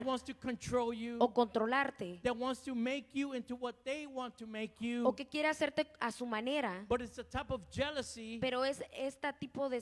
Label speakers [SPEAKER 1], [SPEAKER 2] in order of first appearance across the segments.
[SPEAKER 1] wants to control you,
[SPEAKER 2] o controlarte,
[SPEAKER 1] that wants to make you into what they want to make you.
[SPEAKER 2] o que quiere hacerte a su manera,
[SPEAKER 1] But it's a type of jealousy
[SPEAKER 2] pero es este tipo de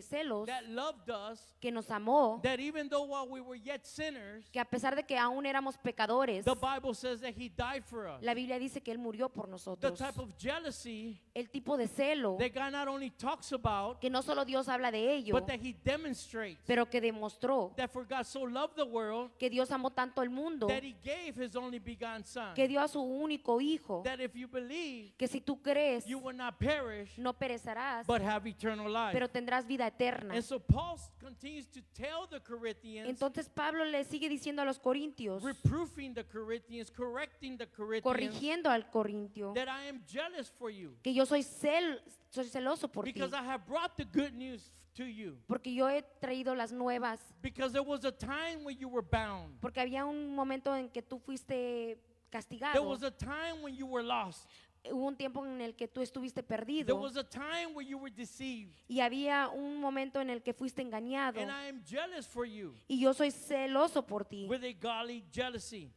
[SPEAKER 2] celos
[SPEAKER 1] that loved us,
[SPEAKER 2] que nos amó,
[SPEAKER 1] that even though while we were yet sinners,
[SPEAKER 2] que a pesar de que aún éramos pecadores,
[SPEAKER 1] the Bible says that he died for us.
[SPEAKER 2] la Biblia dice que Él murió por
[SPEAKER 1] The
[SPEAKER 2] nosotros.
[SPEAKER 1] type of jealousy
[SPEAKER 2] El tipo de celo
[SPEAKER 1] that God not only talks about,
[SPEAKER 2] que no solo Dios habla de ello,
[SPEAKER 1] but that he demonstrates.
[SPEAKER 2] pero que demostró
[SPEAKER 1] That for God so loved the world
[SPEAKER 2] que Dios amó tanto al mundo,
[SPEAKER 1] that he gave his only begotten son.
[SPEAKER 2] que dio a su único hijo,
[SPEAKER 1] That if you believe,
[SPEAKER 2] que si tú crees,
[SPEAKER 1] you will not perish,
[SPEAKER 2] no perecerás,
[SPEAKER 1] but have eternal life.
[SPEAKER 2] pero tendrás vida eterna.
[SPEAKER 1] And so Paul continues to tell the Corinthians,
[SPEAKER 2] Entonces Pablo le sigue diciendo a los corintios,
[SPEAKER 1] reproofing the Corinthians, correcting the Corinthians,
[SPEAKER 2] corrigiendo al corintio,
[SPEAKER 1] that I am jealous for you
[SPEAKER 2] que yo soy celoso por ti,
[SPEAKER 1] because I have brought the good news to you.
[SPEAKER 2] porque yo he traído las nuevas,
[SPEAKER 1] Because there was a time when you were bound.
[SPEAKER 2] porque había un momento en que tú fuiste
[SPEAKER 1] There
[SPEAKER 2] castigado,
[SPEAKER 1] was a time when you were lost.
[SPEAKER 2] hubo un tiempo en el que tú estuviste
[SPEAKER 1] There
[SPEAKER 2] perdido,
[SPEAKER 1] was a time where you were deceived.
[SPEAKER 2] y había un momento en el que fuiste engañado,
[SPEAKER 1] And I am jealous for you
[SPEAKER 2] y yo soy celoso por ti,
[SPEAKER 1] with a godly jealousy.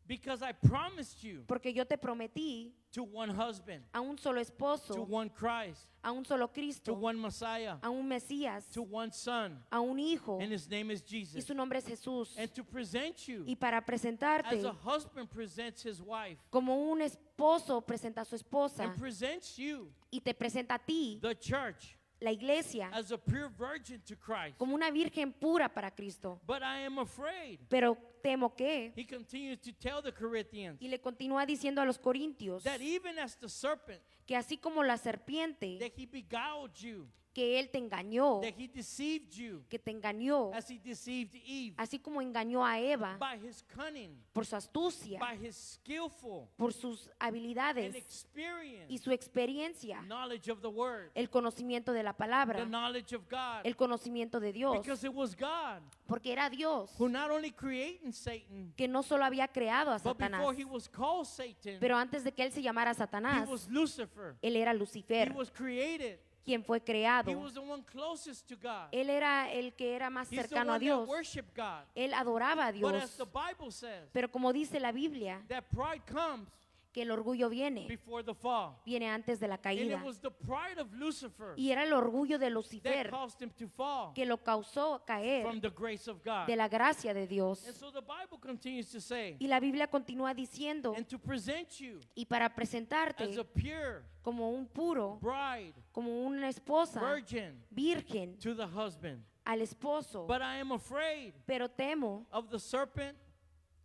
[SPEAKER 1] Because I promised you
[SPEAKER 2] porque yo te prometí
[SPEAKER 1] to one husband,
[SPEAKER 2] a un solo
[SPEAKER 1] to
[SPEAKER 2] esposo,
[SPEAKER 1] one Christ,
[SPEAKER 2] a un solo
[SPEAKER 1] to
[SPEAKER 2] Cristo,
[SPEAKER 1] one Messiah,
[SPEAKER 2] a un Mesías,
[SPEAKER 1] to one Son,
[SPEAKER 2] a un hijo,
[SPEAKER 1] and his name is
[SPEAKER 2] y
[SPEAKER 1] Jesus.
[SPEAKER 2] su nombre es Jesús.
[SPEAKER 1] And to present you
[SPEAKER 2] Y para presentarte
[SPEAKER 1] as a husband presents his wife,
[SPEAKER 2] como un esposo presenta a su esposa
[SPEAKER 1] and presents you,
[SPEAKER 2] y te presenta a ti,
[SPEAKER 1] the church,
[SPEAKER 2] la iglesia,
[SPEAKER 1] as a pure virgin to Christ.
[SPEAKER 2] como una virgen pura para Cristo.
[SPEAKER 1] But I am afraid.
[SPEAKER 2] Pero temo que,
[SPEAKER 1] He continues to tell the Corinthians
[SPEAKER 2] y le continúa diciendo a los corintios,
[SPEAKER 1] that even as the serpent,
[SPEAKER 2] que así como la serpiente,
[SPEAKER 1] that he beguiled you,
[SPEAKER 2] que él te engañó,
[SPEAKER 1] that he deceived you,
[SPEAKER 2] que te engañó,
[SPEAKER 1] as he deceived Eve,
[SPEAKER 2] así como engañó a Eva
[SPEAKER 1] by his cunning,
[SPEAKER 2] por su astucia,
[SPEAKER 1] by his skillful
[SPEAKER 2] por sus
[SPEAKER 1] and
[SPEAKER 2] habilidades y
[SPEAKER 1] experienced
[SPEAKER 2] su experiencia,
[SPEAKER 1] knowledge of the word,
[SPEAKER 2] el conocimiento de la
[SPEAKER 1] the
[SPEAKER 2] palabra,
[SPEAKER 1] knowledge of God,
[SPEAKER 2] el conocimiento de Dios,
[SPEAKER 1] because it was God
[SPEAKER 2] porque era Dios
[SPEAKER 1] who not only created Satan,
[SPEAKER 2] que no solo había creado a
[SPEAKER 1] but
[SPEAKER 2] Satanás,
[SPEAKER 1] before he was called Satan,
[SPEAKER 2] pero antes de que él se llamara
[SPEAKER 1] he
[SPEAKER 2] Satanás,
[SPEAKER 1] was Lucifer.
[SPEAKER 2] él era
[SPEAKER 1] He
[SPEAKER 2] Lucifer,
[SPEAKER 1] was created.
[SPEAKER 2] quien fue
[SPEAKER 1] He
[SPEAKER 2] creado.
[SPEAKER 1] was the one closest to God.
[SPEAKER 2] Él era el que era más
[SPEAKER 1] He's the
[SPEAKER 2] cercano a
[SPEAKER 1] one that
[SPEAKER 2] Dios.
[SPEAKER 1] worshiped God.
[SPEAKER 2] Él adoraba a
[SPEAKER 1] But as
[SPEAKER 2] Dios.
[SPEAKER 1] the Bible says,
[SPEAKER 2] Pero como dice la Biblia,
[SPEAKER 1] that pride comes
[SPEAKER 2] que el orgullo viene
[SPEAKER 1] before the fall.
[SPEAKER 2] viene antes de la
[SPEAKER 1] And
[SPEAKER 2] caída.
[SPEAKER 1] it was the pride of Lucifer
[SPEAKER 2] Y era el orgullo de
[SPEAKER 1] that
[SPEAKER 2] Lucifer
[SPEAKER 1] caused him to fall
[SPEAKER 2] que lo causó caer
[SPEAKER 1] from the grace of God.
[SPEAKER 2] de la gracia de Dios.
[SPEAKER 1] And so the Bible continues to say,
[SPEAKER 2] Y la Biblia continúa diciendo,
[SPEAKER 1] and to present you
[SPEAKER 2] y para
[SPEAKER 1] as a
[SPEAKER 2] presentarte
[SPEAKER 1] pure
[SPEAKER 2] como un puro,
[SPEAKER 1] bride,
[SPEAKER 2] como una esposa
[SPEAKER 1] virgin
[SPEAKER 2] virgen
[SPEAKER 1] to the husband.
[SPEAKER 2] al esposo.
[SPEAKER 1] But I am afraid
[SPEAKER 2] Pero temo,
[SPEAKER 1] of the serpent,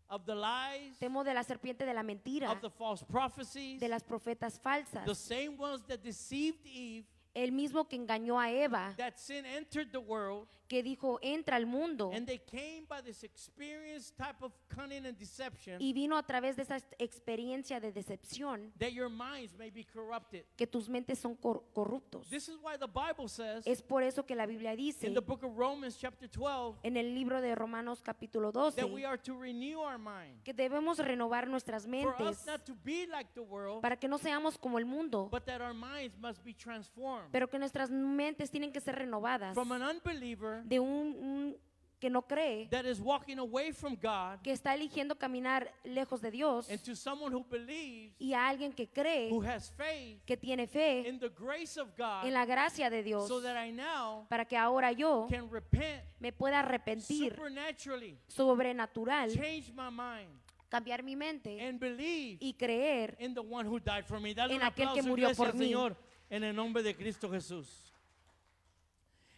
[SPEAKER 1] of the lies,
[SPEAKER 2] temo de la serpiente de la mentira,
[SPEAKER 1] of the false prophecies,
[SPEAKER 2] de las profetas falsas,
[SPEAKER 1] the same ones that deceived Eve,
[SPEAKER 2] el mismo que engañó a Eva,
[SPEAKER 1] that sin entered the world,
[SPEAKER 2] que dijo, entra al mundo,
[SPEAKER 1] and they came by this experienced type of cunning and deception,
[SPEAKER 2] y vino a través de esa experiencia de decepción,
[SPEAKER 1] that your minds may be corrupted.
[SPEAKER 2] que tus mentes son corruptos.
[SPEAKER 1] This is why the Bible says
[SPEAKER 2] Es por eso que la Biblia dice
[SPEAKER 1] in the book of Romans chapter 12
[SPEAKER 2] en el libro de Romanos capítulo 12
[SPEAKER 1] that we are to renew our mind,
[SPEAKER 2] que debemos renovar nuestras
[SPEAKER 1] for
[SPEAKER 2] mentes
[SPEAKER 1] us not to be like the world,
[SPEAKER 2] para que no seamos como el mundo,
[SPEAKER 1] but that our minds must be transformed
[SPEAKER 2] pero que nuestras mentes tienen que ser renovadas
[SPEAKER 1] from an unbeliever
[SPEAKER 2] de un que no cree,
[SPEAKER 1] that is walking away from God
[SPEAKER 2] que está eligiendo caminar lejos de Dios,
[SPEAKER 1] and to someone who believes,
[SPEAKER 2] y a alguien que cree,
[SPEAKER 1] who has faith
[SPEAKER 2] que tiene fe
[SPEAKER 1] in the grace of God,
[SPEAKER 2] en la gracia de Dios,
[SPEAKER 1] so that I now
[SPEAKER 2] para que ahora yo
[SPEAKER 1] can repent
[SPEAKER 2] me pueda arrepentir
[SPEAKER 1] supernaturally,
[SPEAKER 2] sobrenatural,
[SPEAKER 1] change my mind,
[SPEAKER 2] cambiar mi mente
[SPEAKER 1] and believe
[SPEAKER 2] y creer
[SPEAKER 1] in the one who died for me. Dale
[SPEAKER 2] en
[SPEAKER 1] un
[SPEAKER 2] aquel que
[SPEAKER 1] aplauso,
[SPEAKER 2] murió
[SPEAKER 1] iglesia,
[SPEAKER 2] por
[SPEAKER 1] al
[SPEAKER 2] mí.
[SPEAKER 1] Señor, en el nombre de Cristo Jesús.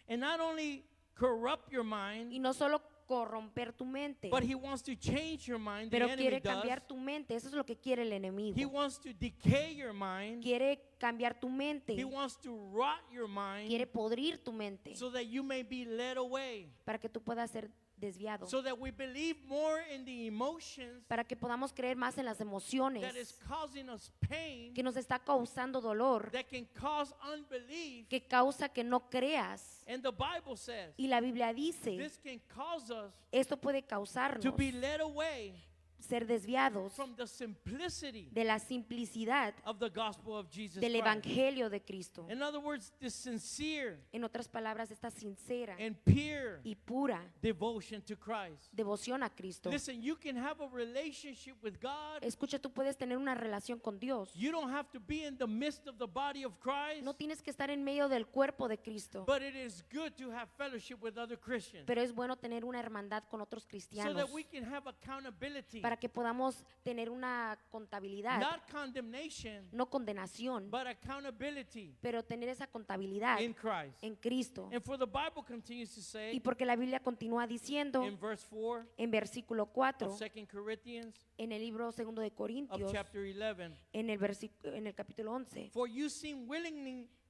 [SPEAKER 1] And not only corrupt your mind,
[SPEAKER 2] y no solo corromper tu mente,
[SPEAKER 1] but he wants to change your mind. The
[SPEAKER 2] pero
[SPEAKER 1] enemy
[SPEAKER 2] quiere
[SPEAKER 1] does.
[SPEAKER 2] cambiar tu mente. Eso es lo que quiere el
[SPEAKER 1] He
[SPEAKER 2] enemigo.
[SPEAKER 1] wants to decay your mind.
[SPEAKER 2] Quiere cambiar tu
[SPEAKER 1] He
[SPEAKER 2] mente,
[SPEAKER 1] wants to rot your mind
[SPEAKER 2] quiere podrir tu mente
[SPEAKER 1] so that you may be led away.
[SPEAKER 2] para que tú puedas ser desviado,
[SPEAKER 1] So that we believe more in the emotions
[SPEAKER 2] para que podamos creer más en las emociones
[SPEAKER 1] that is causing us pain,
[SPEAKER 2] que nos está causando dolor,
[SPEAKER 1] that can cause unbelief.
[SPEAKER 2] que causa que no creas.
[SPEAKER 1] And the Bible says
[SPEAKER 2] Y la Biblia dice,
[SPEAKER 1] this can cause us
[SPEAKER 2] esto puede
[SPEAKER 1] to
[SPEAKER 2] causarnos
[SPEAKER 1] be led away
[SPEAKER 2] ser desviados
[SPEAKER 1] from the simplicity
[SPEAKER 2] de la simplicidad
[SPEAKER 1] of the gospel of Jesus
[SPEAKER 2] del
[SPEAKER 1] Christ.
[SPEAKER 2] evangelio de Cristo.
[SPEAKER 1] In other words, the sincere
[SPEAKER 2] En otras palabras, esta sincera
[SPEAKER 1] and pure
[SPEAKER 2] y pura
[SPEAKER 1] devotion to Christ.
[SPEAKER 2] devoción a Cristo.
[SPEAKER 1] Listen, you can have a relationship with God.
[SPEAKER 2] Escucha, tú puedes tener una relación con Dios.
[SPEAKER 1] You don't have to be in the midst of the body of Christ.
[SPEAKER 2] No tienes que estar en medio del cuerpo de Cristo,
[SPEAKER 1] But it is good to have fellowship with other Christians
[SPEAKER 2] pero es bueno tener una hermandad con otros
[SPEAKER 1] so
[SPEAKER 2] cristianos
[SPEAKER 1] that we can have accountability,
[SPEAKER 2] para que podamos tener una contabilidad,
[SPEAKER 1] not condemnation,
[SPEAKER 2] no condenación,
[SPEAKER 1] but accountability
[SPEAKER 2] pero tener esa contabilidad
[SPEAKER 1] in Christ.
[SPEAKER 2] en Cristo.
[SPEAKER 1] And for the Bible continues to
[SPEAKER 2] Y
[SPEAKER 1] say
[SPEAKER 2] porque la Biblia continúa diciendo
[SPEAKER 1] in verse 4
[SPEAKER 2] en versículo 4,
[SPEAKER 1] of 2 Corinthians
[SPEAKER 2] en el libro segundo de
[SPEAKER 1] of
[SPEAKER 2] Corintios,
[SPEAKER 1] chapter 11,
[SPEAKER 2] en el capítulo 11,
[SPEAKER 1] for you seem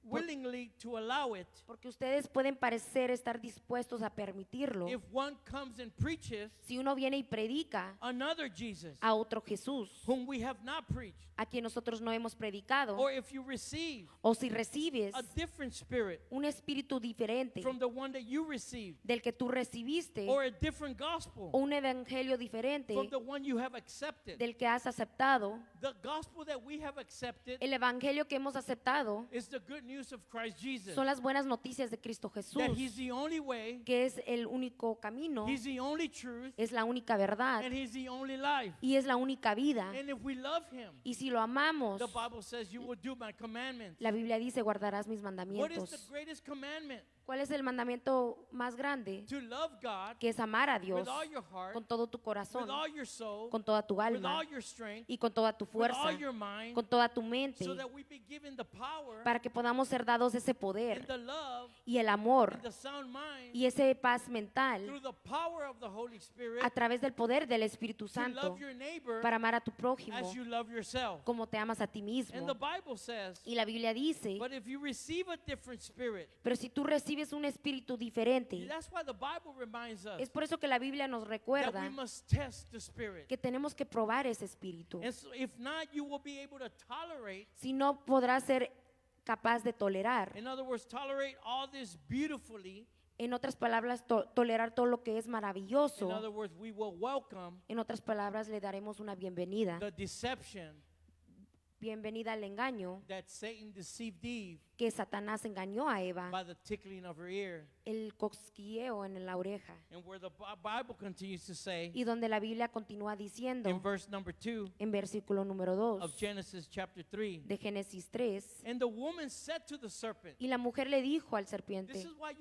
[SPEAKER 1] willingly to allow it.
[SPEAKER 2] porque ustedes pueden parecer estar dispuestos a permitirlo.
[SPEAKER 1] If one comes and preaches
[SPEAKER 2] Si uno viene y predica
[SPEAKER 1] another Jesus
[SPEAKER 2] a otro Jesús,
[SPEAKER 1] whom we have not preached,
[SPEAKER 2] a quien nosotros no hemos predicado,
[SPEAKER 1] or if you receive
[SPEAKER 2] o si recibes
[SPEAKER 1] a different spirit
[SPEAKER 2] un espíritu diferente
[SPEAKER 1] from the one that you received,
[SPEAKER 2] del que tú recibiste,
[SPEAKER 1] or a different gospel
[SPEAKER 2] o un evangelio diferente
[SPEAKER 1] from the one you have accepted,
[SPEAKER 2] del que has aceptado,
[SPEAKER 1] the gospel that we have accepted
[SPEAKER 2] el evangelio que hemos aceptado
[SPEAKER 1] is the good news of Christ Jesus,
[SPEAKER 2] son las buenas noticias de Cristo Jesús,
[SPEAKER 1] that He's the only way,
[SPEAKER 2] que es el único camino,
[SPEAKER 1] He's the only truth,
[SPEAKER 2] es la única verdad
[SPEAKER 1] and He's the only life.
[SPEAKER 2] y es la única vida.
[SPEAKER 1] And if we love Him,
[SPEAKER 2] Y si lo amamos,
[SPEAKER 1] the Bible says you will do my commandments.
[SPEAKER 2] la Biblia dice guardarás mis
[SPEAKER 1] What is the
[SPEAKER 2] mandamientos.
[SPEAKER 1] greatest commandment?
[SPEAKER 2] ¿Cuál es el mandamiento más grande?
[SPEAKER 1] To love God
[SPEAKER 2] Que es amar a Dios
[SPEAKER 1] with all your heart,
[SPEAKER 2] con todo tu corazón,
[SPEAKER 1] with all your soul,
[SPEAKER 2] con toda tu
[SPEAKER 1] with
[SPEAKER 2] alma
[SPEAKER 1] all your strength,
[SPEAKER 2] y con toda tu
[SPEAKER 1] with
[SPEAKER 2] fuerza,
[SPEAKER 1] all your mind,
[SPEAKER 2] con toda tu mente,
[SPEAKER 1] so that we be given the power
[SPEAKER 2] para que podamos ser dados ese
[SPEAKER 1] and
[SPEAKER 2] poder
[SPEAKER 1] the love
[SPEAKER 2] y el amor
[SPEAKER 1] and the sound mind
[SPEAKER 2] y ese paz mental
[SPEAKER 1] through the power of the Holy Spirit
[SPEAKER 2] a través del poder del Espíritu
[SPEAKER 1] to
[SPEAKER 2] Santo
[SPEAKER 1] love your neighbor
[SPEAKER 2] para amar a tu prójimo
[SPEAKER 1] as you love yourself.
[SPEAKER 2] como te amas a ti
[SPEAKER 1] And
[SPEAKER 2] mismo.
[SPEAKER 1] the Bible says,
[SPEAKER 2] Y la Biblia dice,
[SPEAKER 1] but if you receive a different spirit,
[SPEAKER 2] pero si tú recibes un espíritu diferente,
[SPEAKER 1] that's why the Bible reminds us
[SPEAKER 2] es por eso que la Biblia nos
[SPEAKER 1] that we
[SPEAKER 2] recuerda
[SPEAKER 1] must test the spirit.
[SPEAKER 2] que tenemos que probar ese espíritu.
[SPEAKER 1] And so if not, you will be able to tolerate,
[SPEAKER 2] Si no, podrás ser capaz de tolerar.
[SPEAKER 1] in other words, tolerate all this beautifully.
[SPEAKER 2] En otras palabras, tolerar todo lo que es
[SPEAKER 1] In
[SPEAKER 2] maravilloso.
[SPEAKER 1] other words, we will welcome
[SPEAKER 2] En otras palabras, le daremos una bienvenida.
[SPEAKER 1] the deception
[SPEAKER 2] Bienvenida al engaño
[SPEAKER 1] that Satan deceived Eve
[SPEAKER 2] que Satanás engañó a Eva,
[SPEAKER 1] by the tickling of her ear.
[SPEAKER 2] el cosquilleo en la oreja.
[SPEAKER 1] And where the Bible continues to say
[SPEAKER 2] Y donde la Biblia continúa diciendo
[SPEAKER 1] in verse number 2
[SPEAKER 2] en versículo número 2
[SPEAKER 1] of Genesis chapter 3,
[SPEAKER 2] de Génesis 3,
[SPEAKER 1] and the woman said to the serpent,
[SPEAKER 2] y la mujer le dijo al
[SPEAKER 1] this
[SPEAKER 2] serpiente,
[SPEAKER 1] is why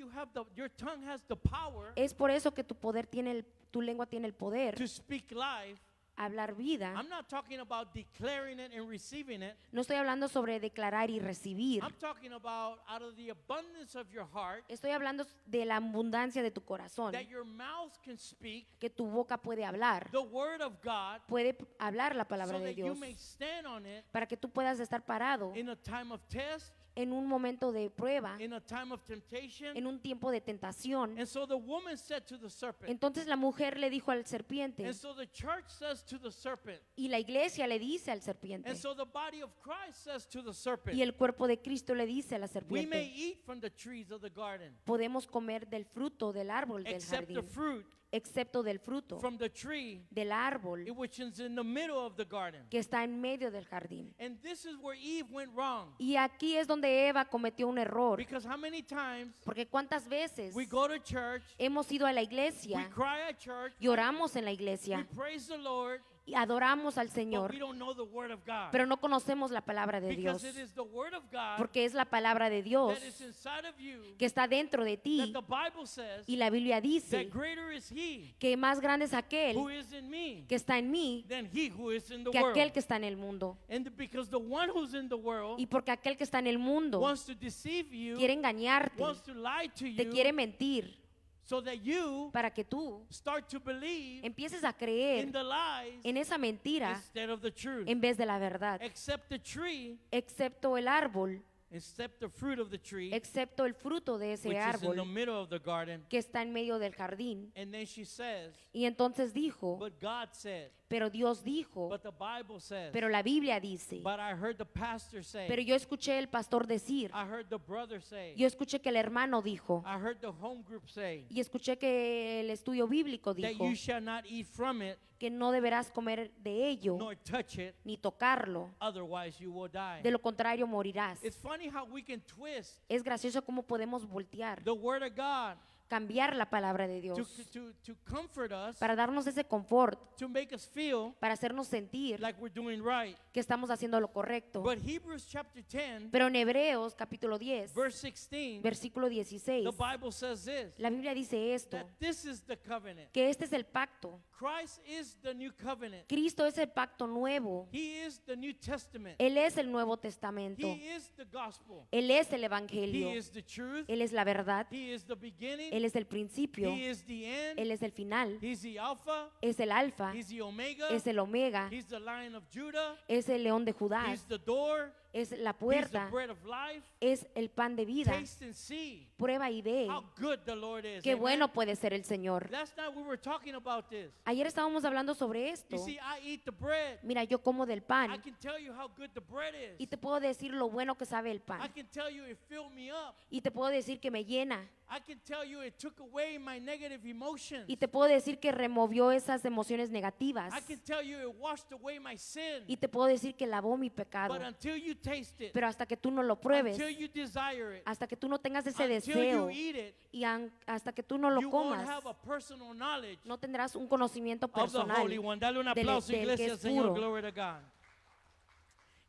[SPEAKER 1] your tongue has the power
[SPEAKER 2] es por eso que tu poder tiene tu lengua tiene el poder
[SPEAKER 1] to speak life.
[SPEAKER 2] hablar vida.
[SPEAKER 1] I'm not talking about declaring it and receiving it.
[SPEAKER 2] No estoy hablando sobre declarar y recibir.
[SPEAKER 1] I'm talking about out of the abundance of your heart
[SPEAKER 2] Estoy hablando de la abundancia de tu corazón,
[SPEAKER 1] that your mouth can speak
[SPEAKER 2] que tu boca puede hablar,
[SPEAKER 1] the word of God
[SPEAKER 2] puede hablar la palabra
[SPEAKER 1] so
[SPEAKER 2] de
[SPEAKER 1] that you
[SPEAKER 2] Dios,
[SPEAKER 1] may stand on it
[SPEAKER 2] para que tú puedas estar parado
[SPEAKER 1] in a time of test,
[SPEAKER 2] en un momento de prueba,
[SPEAKER 1] in a time of temptation.
[SPEAKER 2] en un tiempo de tentación.
[SPEAKER 1] And so the woman said to the serpent,
[SPEAKER 2] Entonces la mujer le dijo al serpiente,
[SPEAKER 1] and so the church says to the serpent,
[SPEAKER 2] y la iglesia le dice al serpiente,
[SPEAKER 1] and so the body of Christ says to the serpent,
[SPEAKER 2] y el cuerpo de Cristo le dice a la
[SPEAKER 1] we may
[SPEAKER 2] serpiente,
[SPEAKER 1] eat from the trees of the garden,
[SPEAKER 2] podemos comer del fruto del árbol del
[SPEAKER 1] except the
[SPEAKER 2] jardín,
[SPEAKER 1] fruit
[SPEAKER 2] excepto del fruto
[SPEAKER 1] from the tree
[SPEAKER 2] del árbol
[SPEAKER 1] which is in the middle of the garden.
[SPEAKER 2] que está en medio del jardín.
[SPEAKER 1] And this is where Eve went wrong.
[SPEAKER 2] Y aquí es donde Eva cometió un error,
[SPEAKER 1] Because how many times
[SPEAKER 2] porque cuántas veces
[SPEAKER 1] we go to church,
[SPEAKER 2] hemos ido a la
[SPEAKER 1] we
[SPEAKER 2] iglesia,
[SPEAKER 1] cry at church,
[SPEAKER 2] lloramos en la
[SPEAKER 1] we
[SPEAKER 2] iglesia
[SPEAKER 1] praise the Lord,
[SPEAKER 2] y adoramos al
[SPEAKER 1] but
[SPEAKER 2] Señor,
[SPEAKER 1] we don't know the word of God.
[SPEAKER 2] pero no conocemos la palabra de Dios,
[SPEAKER 1] Because it is the word of God
[SPEAKER 2] porque es la palabra de Dios
[SPEAKER 1] that is inside of you,
[SPEAKER 2] que está dentro de
[SPEAKER 1] that
[SPEAKER 2] ti.
[SPEAKER 1] the Bible says
[SPEAKER 2] Y la Biblia
[SPEAKER 1] that
[SPEAKER 2] dice
[SPEAKER 1] greater is He
[SPEAKER 2] que más grande es aquel
[SPEAKER 1] who is in me
[SPEAKER 2] que está en mí
[SPEAKER 1] than he who is in the
[SPEAKER 2] que aquel
[SPEAKER 1] world.
[SPEAKER 2] que está en el mundo.
[SPEAKER 1] And because the one who's in the world
[SPEAKER 2] Y porque aquel que está en el mundo
[SPEAKER 1] wants to deceive you,
[SPEAKER 2] quiere engañarte,
[SPEAKER 1] wants to lie to
[SPEAKER 2] te quiere
[SPEAKER 1] you,
[SPEAKER 2] mentir,
[SPEAKER 1] so that you
[SPEAKER 2] para que tú
[SPEAKER 1] start to believe
[SPEAKER 2] empieces a
[SPEAKER 1] in
[SPEAKER 2] creer
[SPEAKER 1] the lies
[SPEAKER 2] en esa mentira
[SPEAKER 1] instead of the truth.
[SPEAKER 2] en vez de la verdad,
[SPEAKER 1] Except the tree,
[SPEAKER 2] excepto el árbol,
[SPEAKER 1] except the fruit of the tree,
[SPEAKER 2] excepto el fruto de
[SPEAKER 1] which
[SPEAKER 2] ese
[SPEAKER 1] is in the
[SPEAKER 2] árbol
[SPEAKER 1] middle of the garden.
[SPEAKER 2] que está en medio del jardín.
[SPEAKER 1] And then she says,
[SPEAKER 2] Y entonces dijo,
[SPEAKER 1] but God said,
[SPEAKER 2] pero Dios dijo,
[SPEAKER 1] But the Bible says.
[SPEAKER 2] pero la Biblia dice,
[SPEAKER 1] But I heard the pastor say.
[SPEAKER 2] pero yo escuché el pastor decir,
[SPEAKER 1] I heard the brother say.
[SPEAKER 2] yo escuché que el hermano dijo,
[SPEAKER 1] I heard the home group say.
[SPEAKER 2] y escuché que el estudio bíblico
[SPEAKER 1] That
[SPEAKER 2] dijo
[SPEAKER 1] you shall not eat from it,
[SPEAKER 2] que no deberás comer de ello
[SPEAKER 1] nor touch it,
[SPEAKER 2] ni tocarlo,
[SPEAKER 1] otherwise you will die.
[SPEAKER 2] de lo contrario morirás.
[SPEAKER 1] It's funny how we can twist
[SPEAKER 2] Es gracioso cómo podemos voltear,
[SPEAKER 1] the word of God
[SPEAKER 2] cambiar la palabra de
[SPEAKER 1] to,
[SPEAKER 2] Dios
[SPEAKER 1] to comfort us,
[SPEAKER 2] para darnos ese confort,
[SPEAKER 1] to make us feel
[SPEAKER 2] para hacernos sentir
[SPEAKER 1] like we're doing right.
[SPEAKER 2] que estamos haciendo lo correcto.
[SPEAKER 1] But Hebrews chapter 10,
[SPEAKER 2] Pero en Hebreos capítulo 10,
[SPEAKER 1] verse 16,
[SPEAKER 2] versículo 16,
[SPEAKER 1] the Bible says this,
[SPEAKER 2] la Biblia dice esto,
[SPEAKER 1] that this is the covenant.
[SPEAKER 2] que este es el pacto.
[SPEAKER 1] Christ is the new covenant.
[SPEAKER 2] Cristo es el pacto nuevo.
[SPEAKER 1] He is the New Testament.
[SPEAKER 2] Él es el Nuevo Testamento.
[SPEAKER 1] He is the gospel.
[SPEAKER 2] Él es el
[SPEAKER 1] He
[SPEAKER 2] Evangelio.
[SPEAKER 1] is the truth.
[SPEAKER 2] Él es la verdad.
[SPEAKER 1] He is the beginning.
[SPEAKER 2] Él es el principio.
[SPEAKER 1] He is the end.
[SPEAKER 2] Él es el final.
[SPEAKER 1] He's the Alpha.
[SPEAKER 2] Es el Alfa.
[SPEAKER 1] He's the Omega.
[SPEAKER 2] Es el Omega.
[SPEAKER 1] He's the Lion of Judah.
[SPEAKER 2] Es el León de Judá.
[SPEAKER 1] He's the door.
[SPEAKER 2] Es la
[SPEAKER 1] He's the
[SPEAKER 2] puerta.
[SPEAKER 1] bread of life.
[SPEAKER 2] Es el pan de vida.
[SPEAKER 1] Taste and see
[SPEAKER 2] Prueba y ve
[SPEAKER 1] how good the Lord is.
[SPEAKER 2] qué
[SPEAKER 1] Amen?
[SPEAKER 2] bueno puede ser el Señor.
[SPEAKER 1] Last night we were talking about this.
[SPEAKER 2] Ayer estábamos hablando sobre esto.
[SPEAKER 1] You see, I eat the bread.
[SPEAKER 2] Mira, yo como del
[SPEAKER 1] I
[SPEAKER 2] pan
[SPEAKER 1] can tell you how good the bread
[SPEAKER 2] y
[SPEAKER 1] is.
[SPEAKER 2] te puedo decir lo bueno que sabe el
[SPEAKER 1] I
[SPEAKER 2] pan.
[SPEAKER 1] can tell you it filled me up.
[SPEAKER 2] Y te puedo decir que me llena.
[SPEAKER 1] I can tell you it took away my negative emotions.
[SPEAKER 2] Y te puedo decir que removió esas emociones negativas.
[SPEAKER 1] I can tell you it washed away my sin.
[SPEAKER 2] Y te puedo decir que lavó mi pecado.
[SPEAKER 1] But until you taste it,
[SPEAKER 2] Pero hasta que tú no lo pruebes,
[SPEAKER 1] until you desire it,
[SPEAKER 2] hasta que tú no tengas ese
[SPEAKER 1] until
[SPEAKER 2] deseo
[SPEAKER 1] you eat it,
[SPEAKER 2] y hasta que tú no lo
[SPEAKER 1] you won't
[SPEAKER 2] comas,
[SPEAKER 1] have a personal knowledge
[SPEAKER 2] no tendrás un conocimiento
[SPEAKER 1] of the
[SPEAKER 2] personal
[SPEAKER 1] Holy One. Dale un
[SPEAKER 2] del
[SPEAKER 1] aplauso,
[SPEAKER 2] que
[SPEAKER 1] iglesia,
[SPEAKER 2] es
[SPEAKER 1] Señor,
[SPEAKER 2] puro.
[SPEAKER 1] glory to God.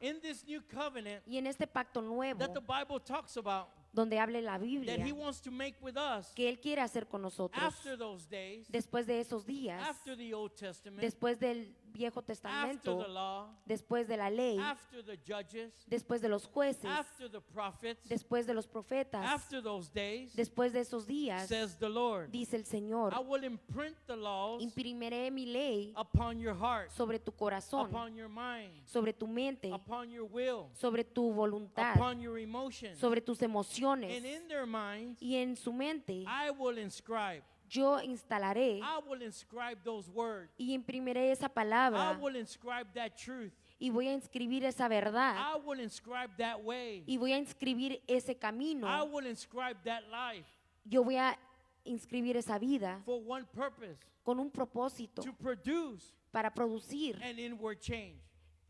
[SPEAKER 1] In this new covenant
[SPEAKER 2] Y en este pacto nuevo,
[SPEAKER 1] that the Bible talks about,
[SPEAKER 2] donde hable la
[SPEAKER 1] that He
[SPEAKER 2] Biblia,
[SPEAKER 1] wants to make with us
[SPEAKER 2] que Él quiere hacer con nosotros,
[SPEAKER 1] after those days,
[SPEAKER 2] después de esos días,
[SPEAKER 1] after the Old Testament,
[SPEAKER 2] después del Viejo
[SPEAKER 1] after
[SPEAKER 2] Testamento,
[SPEAKER 1] the law,
[SPEAKER 2] después de la ley,
[SPEAKER 1] after the judges,
[SPEAKER 2] después de los jueces,
[SPEAKER 1] after the prophets,
[SPEAKER 2] después de los profetas,
[SPEAKER 1] after those days,
[SPEAKER 2] después de esos días,
[SPEAKER 1] says the Lord,
[SPEAKER 2] dice el Señor,
[SPEAKER 1] I will imprint the laws
[SPEAKER 2] imprimiré mi ley
[SPEAKER 1] upon your heart,
[SPEAKER 2] sobre tu corazón,
[SPEAKER 1] upon your mind,
[SPEAKER 2] sobre tu mente,
[SPEAKER 1] upon your will,
[SPEAKER 2] sobre tu voluntad,
[SPEAKER 1] upon your emotions.
[SPEAKER 2] sobre tus emociones.
[SPEAKER 1] And in their minds,
[SPEAKER 2] Y en su mente
[SPEAKER 1] I will inscribe.
[SPEAKER 2] yo instalaré
[SPEAKER 1] I will inscribe those words.
[SPEAKER 2] y imprimiré esa
[SPEAKER 1] I
[SPEAKER 2] palabra
[SPEAKER 1] will inscribe that truth.
[SPEAKER 2] y voy a inscribir esa verdad
[SPEAKER 1] I will inscribe that way.
[SPEAKER 2] y voy a inscribir ese
[SPEAKER 1] I
[SPEAKER 2] camino.
[SPEAKER 1] will inscribe that life
[SPEAKER 2] Yo voy a inscribir esa vida
[SPEAKER 1] for one purpose,
[SPEAKER 2] con un propósito
[SPEAKER 1] to produce
[SPEAKER 2] para producir
[SPEAKER 1] an inward change.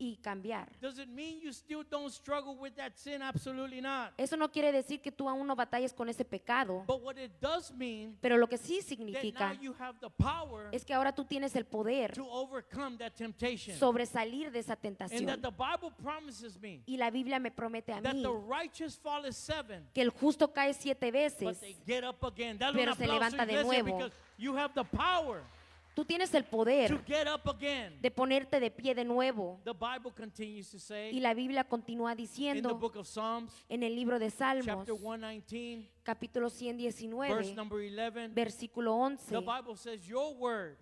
[SPEAKER 2] y cambiar.
[SPEAKER 1] Does it mean you still don't struggle with that sin? Absolutely not.
[SPEAKER 2] Eso no quiere decir que tú aún no batalles con ese pecado,
[SPEAKER 1] But what it does mean
[SPEAKER 2] pero lo que sí
[SPEAKER 1] that now
[SPEAKER 2] significa
[SPEAKER 1] you have the power
[SPEAKER 2] es que ahora tú tienes el poder
[SPEAKER 1] to overcome that temptation.
[SPEAKER 2] sobresalir de esa
[SPEAKER 1] And that
[SPEAKER 2] tentación.
[SPEAKER 1] the Bible promises me
[SPEAKER 2] Y la Biblia me promete a
[SPEAKER 1] that
[SPEAKER 2] mí
[SPEAKER 1] the righteous falleth 7,
[SPEAKER 2] que el justo cae 7
[SPEAKER 1] but
[SPEAKER 2] veces,
[SPEAKER 1] they get up again. Dale un
[SPEAKER 2] pero se
[SPEAKER 1] aplauso,
[SPEAKER 2] levanta de
[SPEAKER 1] iglesia,
[SPEAKER 2] nuevo.
[SPEAKER 1] because you have the power
[SPEAKER 2] Tú tienes el
[SPEAKER 1] to
[SPEAKER 2] poder
[SPEAKER 1] get up again.
[SPEAKER 2] de ponerte de pie de nuevo.
[SPEAKER 1] The Bible continues to say
[SPEAKER 2] Y la Biblia continúa
[SPEAKER 1] in the
[SPEAKER 2] diciendo
[SPEAKER 1] book of Psalms,
[SPEAKER 2] en el libro de Salmos,
[SPEAKER 1] chapter 119,
[SPEAKER 2] capítulo
[SPEAKER 1] verse
[SPEAKER 2] 119,
[SPEAKER 1] number 11,
[SPEAKER 2] versículo 11,
[SPEAKER 1] the Bible says, your word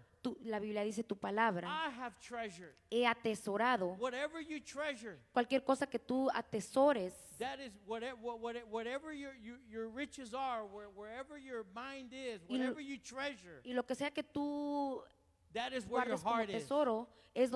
[SPEAKER 2] la Biblia dice tu palabra,
[SPEAKER 1] I have treasured.
[SPEAKER 2] he atesorado.
[SPEAKER 1] Whatever you treasure,
[SPEAKER 2] Cualquier cosa que tú atesores,
[SPEAKER 1] that is whatever your riches are, wherever your mind is,
[SPEAKER 2] Y lo-
[SPEAKER 1] whatever you treasure,
[SPEAKER 2] y lo que sea que tú
[SPEAKER 1] that is where your
[SPEAKER 2] guardes como
[SPEAKER 1] heart is.
[SPEAKER 2] tesoro, es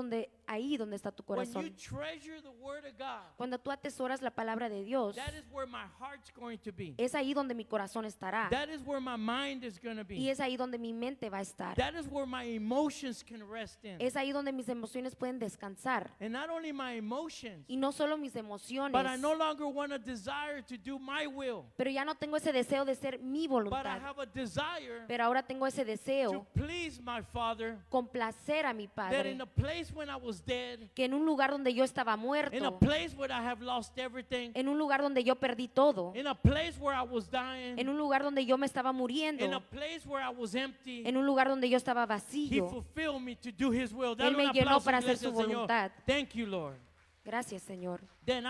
[SPEAKER 2] ahí donde está tu
[SPEAKER 1] When you
[SPEAKER 2] corazón.
[SPEAKER 1] treasure the word of God,
[SPEAKER 2] Cuando tú atesoras la palabra de Dios,
[SPEAKER 1] that is where my heart's going to be.
[SPEAKER 2] es ahí donde mi corazón estará.
[SPEAKER 1] That is where my mind is going to
[SPEAKER 2] Y
[SPEAKER 1] be.
[SPEAKER 2] es ahí donde mi mente va a estar.
[SPEAKER 1] That is where my emotions can rest in.
[SPEAKER 2] Es ahí donde mis emociones pueden descansar.
[SPEAKER 1] And not only my emotions,
[SPEAKER 2] Y no solo mis emociones,
[SPEAKER 1] but I no longer want a desire to do my will,
[SPEAKER 2] pero ya no tengo ese deseo de ser mi
[SPEAKER 1] but I
[SPEAKER 2] voluntad.
[SPEAKER 1] have a desire
[SPEAKER 2] Pero ahora tengo ese
[SPEAKER 1] to
[SPEAKER 2] deseo,
[SPEAKER 1] please my Father,
[SPEAKER 2] complacer a mi
[SPEAKER 1] that
[SPEAKER 2] Padre,
[SPEAKER 1] in a place when I was dead,
[SPEAKER 2] que en un lugar donde yo estaba
[SPEAKER 1] in a
[SPEAKER 2] muerto,
[SPEAKER 1] place where I have lost everything,
[SPEAKER 2] en un lugar donde yo perdí todo,
[SPEAKER 1] in a place where I was dying,
[SPEAKER 2] en un lugar donde yo me estaba
[SPEAKER 1] in a
[SPEAKER 2] muriendo,
[SPEAKER 1] place where I was empty,
[SPEAKER 2] en un lugar donde yo estaba
[SPEAKER 1] He
[SPEAKER 2] vacío.
[SPEAKER 1] fulfilled me to do His will. Dale
[SPEAKER 2] me
[SPEAKER 1] un
[SPEAKER 2] llenó
[SPEAKER 1] aplauso,
[SPEAKER 2] para hacer
[SPEAKER 1] iglesia,
[SPEAKER 2] su
[SPEAKER 1] Señor.
[SPEAKER 2] voluntad.
[SPEAKER 1] Thank you, Lord.
[SPEAKER 2] Gracias, Señor.
[SPEAKER 1] That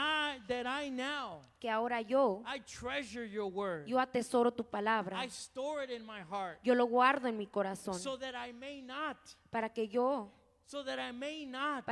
[SPEAKER 1] I now,
[SPEAKER 2] Que ahora yo
[SPEAKER 1] I treasure your word.
[SPEAKER 2] atesoro tu palabra.
[SPEAKER 1] I store it in my heart
[SPEAKER 2] Yo lo guardo en mi corazón
[SPEAKER 1] so that I may not,
[SPEAKER 2] para que yo
[SPEAKER 1] so that I may not.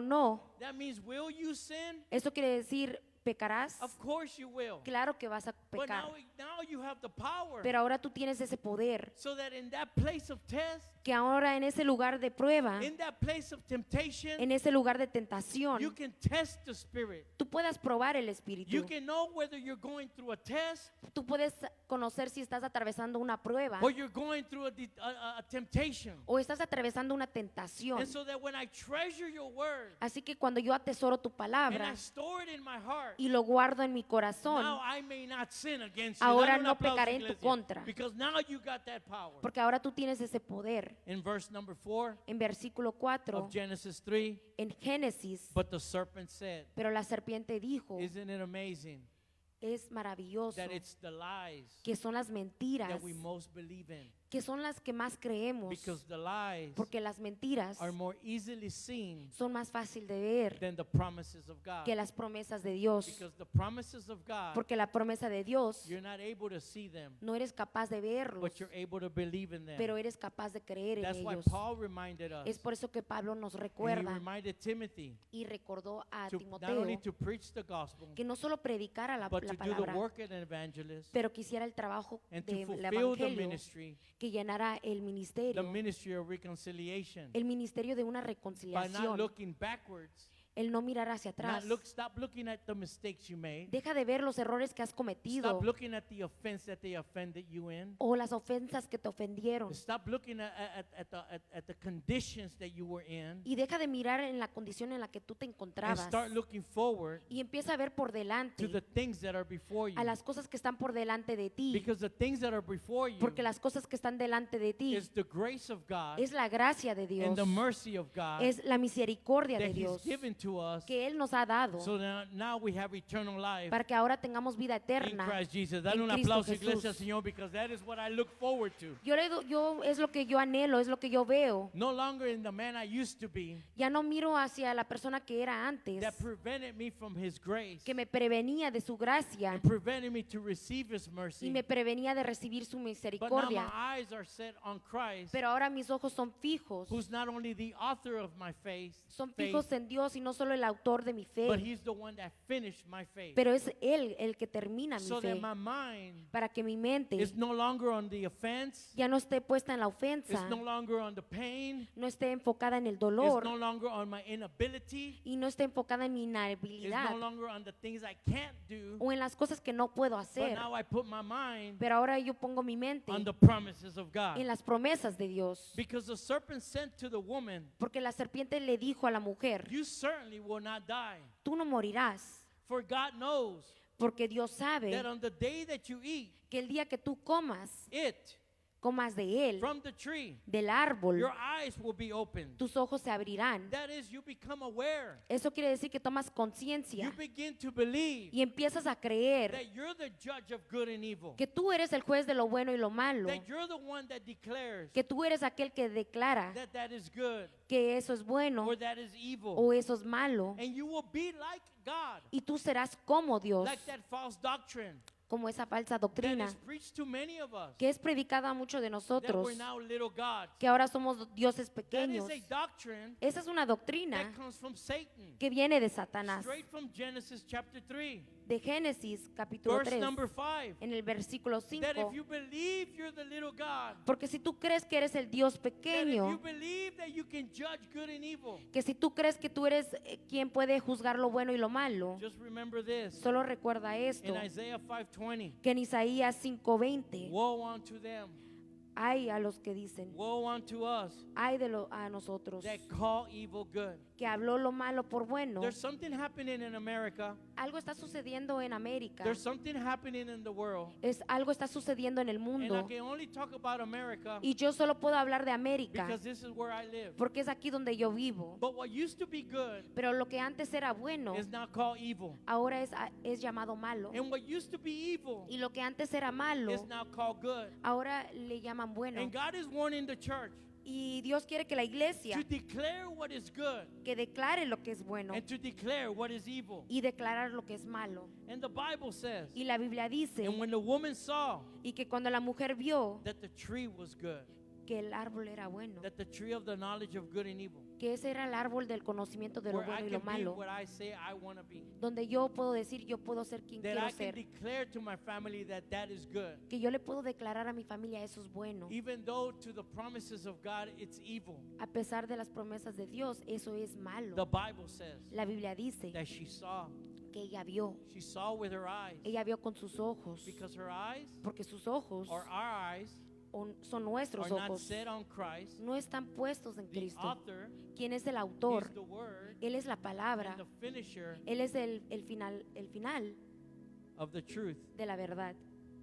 [SPEAKER 2] no.
[SPEAKER 1] That means, will you sin?
[SPEAKER 2] Eso quiere decir, pecarás.
[SPEAKER 1] Of course you will.
[SPEAKER 2] Claro que vas a
[SPEAKER 1] But
[SPEAKER 2] pecar.
[SPEAKER 1] now you have the power.
[SPEAKER 2] Pero ahora tú tienes ese poder,
[SPEAKER 1] So that in that place of test,
[SPEAKER 2] que ahora en ese lugar de prueba,
[SPEAKER 1] in that place of temptation,
[SPEAKER 2] en ese lugar de
[SPEAKER 1] you
[SPEAKER 2] tentación,
[SPEAKER 1] can test the spirit.
[SPEAKER 2] tú puedas probar el
[SPEAKER 1] You
[SPEAKER 2] espíritu.
[SPEAKER 1] can know whether you're going through a test
[SPEAKER 2] Tú puedes conocer si estás atravesando una prueba
[SPEAKER 1] or you're going through a temptation.
[SPEAKER 2] o estás atravesando una tentación.
[SPEAKER 1] And so that when I treasure your word
[SPEAKER 2] Así que cuando yo atesoro tu
[SPEAKER 1] and
[SPEAKER 2] palabra
[SPEAKER 1] I store it in my heart,
[SPEAKER 2] y lo guardo en mi corazón,
[SPEAKER 1] now I may not sin against you.
[SPEAKER 2] ahora
[SPEAKER 1] Dale un
[SPEAKER 2] no
[SPEAKER 1] aplauso,
[SPEAKER 2] pecaré en tu
[SPEAKER 1] iglesia.
[SPEAKER 2] contra.
[SPEAKER 1] Because now you got that power.
[SPEAKER 2] porque ahora tú tienes ese poder.
[SPEAKER 1] In verse number 4
[SPEAKER 2] En versículo 4,
[SPEAKER 1] of Genesis 3,
[SPEAKER 2] en Génesis,
[SPEAKER 1] but the serpent said,
[SPEAKER 2] pero la serpiente dijo,
[SPEAKER 1] isn't it amazing
[SPEAKER 2] es maravilloso,
[SPEAKER 1] that it's the lies
[SPEAKER 2] que son las mentiras,
[SPEAKER 1] that we most believe in?
[SPEAKER 2] que son las que más creemos,
[SPEAKER 1] Because the lies
[SPEAKER 2] porque las mentiras
[SPEAKER 1] are more easily seen
[SPEAKER 2] son más fácil de ver
[SPEAKER 1] than the promises of God.
[SPEAKER 2] que las promesas de Dios,
[SPEAKER 1] Because the promises of God,
[SPEAKER 2] porque la promesa de Dios
[SPEAKER 1] you're not able to see them,
[SPEAKER 2] no eres capaz de verlos,
[SPEAKER 1] but you're able to believe in them.
[SPEAKER 2] pero eres capaz de creer en
[SPEAKER 1] That's why
[SPEAKER 2] ellos.
[SPEAKER 1] Paul reminded us,
[SPEAKER 2] Es por eso que Pablo nos
[SPEAKER 1] and he
[SPEAKER 2] recuerda
[SPEAKER 1] reminded Timothy,
[SPEAKER 2] y recordó a
[SPEAKER 1] to not only
[SPEAKER 2] Timoteo
[SPEAKER 1] to preach the gospel,
[SPEAKER 2] que no solo predicara la
[SPEAKER 1] but to do the
[SPEAKER 2] palabra,
[SPEAKER 1] work of an evangelist
[SPEAKER 2] pero que hiciera el trabajo
[SPEAKER 1] and to
[SPEAKER 2] del
[SPEAKER 1] fulfill the
[SPEAKER 2] evangelio,
[SPEAKER 1] ministry,
[SPEAKER 2] que llenara el
[SPEAKER 1] the
[SPEAKER 2] ministerio,
[SPEAKER 1] ministry of reconciliation,
[SPEAKER 2] el ministerio de una
[SPEAKER 1] by not
[SPEAKER 2] reconciliación,
[SPEAKER 1] looking backwards.
[SPEAKER 2] el no mirar hacia atrás.
[SPEAKER 1] Stop looking at the mistakes you made.
[SPEAKER 2] Deja de ver los errores que has cometido
[SPEAKER 1] Stop looking at the offense that they offended you in.
[SPEAKER 2] o las ofensas que te ofendieron.
[SPEAKER 1] Stop looking at the conditions that you were in.
[SPEAKER 2] Y deja de mirar en la condición en la que tú te
[SPEAKER 1] And
[SPEAKER 2] encontrabas.
[SPEAKER 1] start looking forward
[SPEAKER 2] Y empieza a ver por delante
[SPEAKER 1] to the things that are before you.
[SPEAKER 2] a las cosas que están por delante de ti.
[SPEAKER 1] Because the things that are before you
[SPEAKER 2] Porque las cosas que están delante de ti
[SPEAKER 1] is the grace of God
[SPEAKER 2] es la gracia de Dios,
[SPEAKER 1] and the mercy of God
[SPEAKER 2] es la misericordia de
[SPEAKER 1] that He's
[SPEAKER 2] Dios
[SPEAKER 1] given to us.
[SPEAKER 2] que Él nos ha dado
[SPEAKER 1] So now we have eternal life
[SPEAKER 2] para que ahora tengamos vida
[SPEAKER 1] in
[SPEAKER 2] eterna.
[SPEAKER 1] Christ Jesus. Dale
[SPEAKER 2] en
[SPEAKER 1] un
[SPEAKER 2] Cristo
[SPEAKER 1] aplauso, iglesia,
[SPEAKER 2] Jesús.
[SPEAKER 1] Señor, because that is what I look forward to.
[SPEAKER 2] Es lo que yo anhelo, es lo que yo veo.
[SPEAKER 1] No longer in the man I used to be
[SPEAKER 2] Ya no miro hacia la persona que era antes,
[SPEAKER 1] that prevented me from His grace
[SPEAKER 2] que me prevenía de su gracia
[SPEAKER 1] and prevented me to receive His
[SPEAKER 2] y
[SPEAKER 1] mercy.
[SPEAKER 2] me prevenía de recibir su
[SPEAKER 1] But now my
[SPEAKER 2] misericordia.
[SPEAKER 1] eyes are set on Christ,
[SPEAKER 2] Pero ahora mis ojos son fijos,
[SPEAKER 1] who's not only the author of my faith,
[SPEAKER 2] son fijos en Dios y no solo el autor de mi
[SPEAKER 1] but
[SPEAKER 2] fe,
[SPEAKER 1] He's the one that finished my faith.
[SPEAKER 2] pero es Él el que termina mi
[SPEAKER 1] So that
[SPEAKER 2] fe,
[SPEAKER 1] my mind
[SPEAKER 2] para que mi mente
[SPEAKER 1] is no longer on the offense,
[SPEAKER 2] ya no esté puesta en la
[SPEAKER 1] it's
[SPEAKER 2] ofensa,
[SPEAKER 1] no longer on the pain,
[SPEAKER 2] no esté enfocada en el
[SPEAKER 1] it's no
[SPEAKER 2] dolor
[SPEAKER 1] longer on my inability,
[SPEAKER 2] y no esté enfocada en mi
[SPEAKER 1] it's no
[SPEAKER 2] inhabilidad
[SPEAKER 1] longer on the things I can't do,
[SPEAKER 2] o en las cosas que no puedo
[SPEAKER 1] but
[SPEAKER 2] hacer.
[SPEAKER 1] now I put my mind
[SPEAKER 2] Pero ahora yo pongo mi mente
[SPEAKER 1] on the promises of God.
[SPEAKER 2] en las promesas de Dios.
[SPEAKER 1] Because the serpent said to the woman,
[SPEAKER 2] Porque la serpiente le dijo a la mujer,
[SPEAKER 1] you certainly will not die,
[SPEAKER 2] tú no morirás,
[SPEAKER 1] for God knows
[SPEAKER 2] porque Dios sabe
[SPEAKER 1] that on the day that you eat
[SPEAKER 2] que el día que tú comas
[SPEAKER 1] it
[SPEAKER 2] de él,
[SPEAKER 1] from the tree,
[SPEAKER 2] del árbol,
[SPEAKER 1] your eyes will be opened.
[SPEAKER 2] tus ojos se abrirán.
[SPEAKER 1] That is, you become aware.
[SPEAKER 2] Eso quiere decir que tomas
[SPEAKER 1] You
[SPEAKER 2] conciencia
[SPEAKER 1] begin to believe
[SPEAKER 2] y empiezas a creer
[SPEAKER 1] that you're the judge of good and evil.
[SPEAKER 2] que tú eres el juez de lo bueno y lo malo,
[SPEAKER 1] That you're the one that declares
[SPEAKER 2] que tú eres aquel que declara
[SPEAKER 1] that that is good
[SPEAKER 2] que eso es bueno
[SPEAKER 1] or that is evil.
[SPEAKER 2] o eso es malo,
[SPEAKER 1] And you will be like God,
[SPEAKER 2] y tú serás como Dios,
[SPEAKER 1] like that false doctrine
[SPEAKER 2] como esa falsa
[SPEAKER 1] that
[SPEAKER 2] doctrina
[SPEAKER 1] is preached to many of us,
[SPEAKER 2] que es predicada a muchos de
[SPEAKER 1] that
[SPEAKER 2] nosotros,
[SPEAKER 1] we're now little gods.
[SPEAKER 2] que ahora somos dioses
[SPEAKER 1] That
[SPEAKER 2] pequeños.
[SPEAKER 1] is a doctrine
[SPEAKER 2] Esa es una doctrina
[SPEAKER 1] that comes from Satan,
[SPEAKER 2] que viene de Satanás,
[SPEAKER 1] straight from Genesis chapter 3,
[SPEAKER 2] de Génesis capítulo
[SPEAKER 1] verse
[SPEAKER 2] 3,
[SPEAKER 1] number 5.
[SPEAKER 2] en el versículo 5.
[SPEAKER 1] That if you believe you're the little God,
[SPEAKER 2] Porque si tú crees que eres el Dios
[SPEAKER 1] that if you
[SPEAKER 2] pequeño,
[SPEAKER 1] believe that you can judge good and evil,
[SPEAKER 2] que si tú crees que tú eres quien puede juzgar lo bueno y lo malo,
[SPEAKER 1] just remember this.
[SPEAKER 2] solo recuerda esto,
[SPEAKER 1] In Isaiah 5:20,
[SPEAKER 2] que en Isaías 5:20
[SPEAKER 1] woe unto them,
[SPEAKER 2] hay a los que dicen,
[SPEAKER 1] woe unto us
[SPEAKER 2] hay a nosotros,
[SPEAKER 1] that call evil good.
[SPEAKER 2] que habló lo malo por bueno.
[SPEAKER 1] There's something happening in America.
[SPEAKER 2] Algo está sucediendo en América,
[SPEAKER 1] There's something happening in the world.
[SPEAKER 2] algo está sucediendo en el
[SPEAKER 1] And I
[SPEAKER 2] mundo,
[SPEAKER 1] can only talk about America
[SPEAKER 2] y yo solo puedo hablar de América
[SPEAKER 1] because this is where I live.
[SPEAKER 2] porque es aquí donde yo vivo.
[SPEAKER 1] But what used to be good
[SPEAKER 2] Pero lo que antes era bueno,
[SPEAKER 1] is now called evil.
[SPEAKER 2] ahora es llamado malo.
[SPEAKER 1] And what used to be evil
[SPEAKER 2] Y lo que antes era malo,
[SPEAKER 1] is now called good.
[SPEAKER 2] ahora le llaman bueno.
[SPEAKER 1] And God is warning the church
[SPEAKER 2] Y Dios quiere que la iglesia
[SPEAKER 1] to declare what is good
[SPEAKER 2] que declare lo que es bueno
[SPEAKER 1] and to declare what is evil.
[SPEAKER 2] y declarar lo que es malo.
[SPEAKER 1] And the Bible says,
[SPEAKER 2] Y la Biblia dice,
[SPEAKER 1] and when the woman saw
[SPEAKER 2] y que cuando la mujer vio
[SPEAKER 1] that the tree was good,
[SPEAKER 2] que el árbol era bueno,
[SPEAKER 1] that the tree of the knowledge of good and evil,
[SPEAKER 2] que ese era el árbol del conocimiento de lo
[SPEAKER 1] where I
[SPEAKER 2] bueno y lo
[SPEAKER 1] can be
[SPEAKER 2] malo,
[SPEAKER 1] what I say I want to be,
[SPEAKER 2] donde yo puedo decir, yo puedo ser quien
[SPEAKER 1] that
[SPEAKER 2] quiero
[SPEAKER 1] I can
[SPEAKER 2] ser,
[SPEAKER 1] declare to my family that that is good,
[SPEAKER 2] que yo le puedo declarar a mi familia eso es bueno,
[SPEAKER 1] even though to the promises of God it's evil.
[SPEAKER 2] a pesar de las promesas de Dios, eso es malo.
[SPEAKER 1] The Bible says
[SPEAKER 2] La Biblia dice
[SPEAKER 1] that she saw with her eyes,
[SPEAKER 2] ella vio con sus ojos,
[SPEAKER 1] because her eyes
[SPEAKER 2] porque sus ojos
[SPEAKER 1] or our eyes
[SPEAKER 2] son nuestros
[SPEAKER 1] are not
[SPEAKER 2] ojos,
[SPEAKER 1] set on Christ,
[SPEAKER 2] no están puestos en
[SPEAKER 1] the
[SPEAKER 2] Cristo.
[SPEAKER 1] author,
[SPEAKER 2] ¿Quién es el
[SPEAKER 1] is
[SPEAKER 2] autor?
[SPEAKER 1] the word,
[SPEAKER 2] Él es la palabra,
[SPEAKER 1] and the finisher
[SPEAKER 2] Él es el final
[SPEAKER 1] of the truth,
[SPEAKER 2] de la verdad,